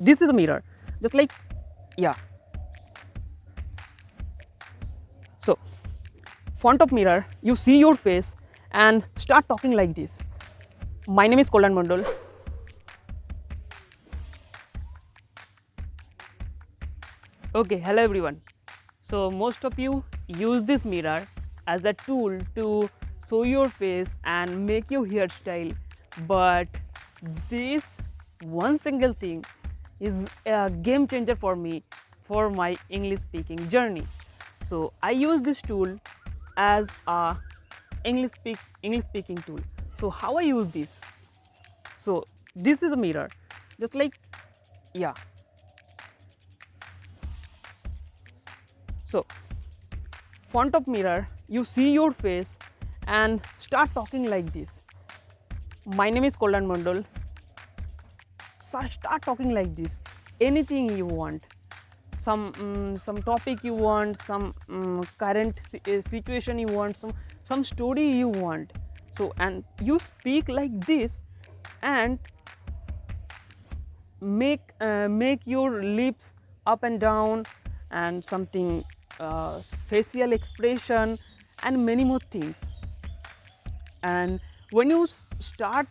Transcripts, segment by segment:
this is a mirror, just like, yeah. So front of mirror, you see your face and start talking like this. My name is Kollan Mandal. Okay, hello everyone. So most of you use this mirror as a tool to show your face and make your hairstyle, but this one single thing is a game changer for me for my English speaking journey. So I use this tool as a English speaking tool. So how I use this? So this is a mirror, just like, yeah. So front of mirror, you see your face and start talking like this. My name is Kollan Mandal. Start talking like this. Anything you want, some topic you want, some current situation you want, some story you want. So and you speak like this and make your lips up and down and something facial expression and many more things. And when you start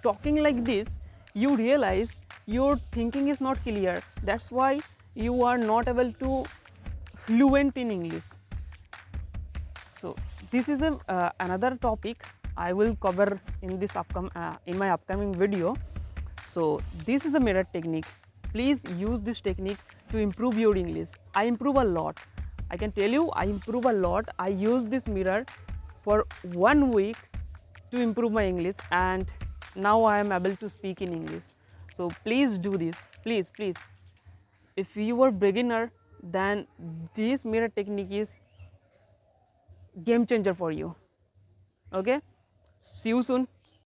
talking like this, you realize your thinking is not clear. That's why you are not able to fluent in English. So this is another topic I will cover in this in my upcoming video. So this is a mirror technique. Please use this technique to improve your English. I improve a lot. I can tell you I improve a lot. I use this mirror for 1 week to improve my English, and now I am able to speak in English. So please do this. Please. If you are beginner, then this mirror technique is game changer for you. Okay? See you soon.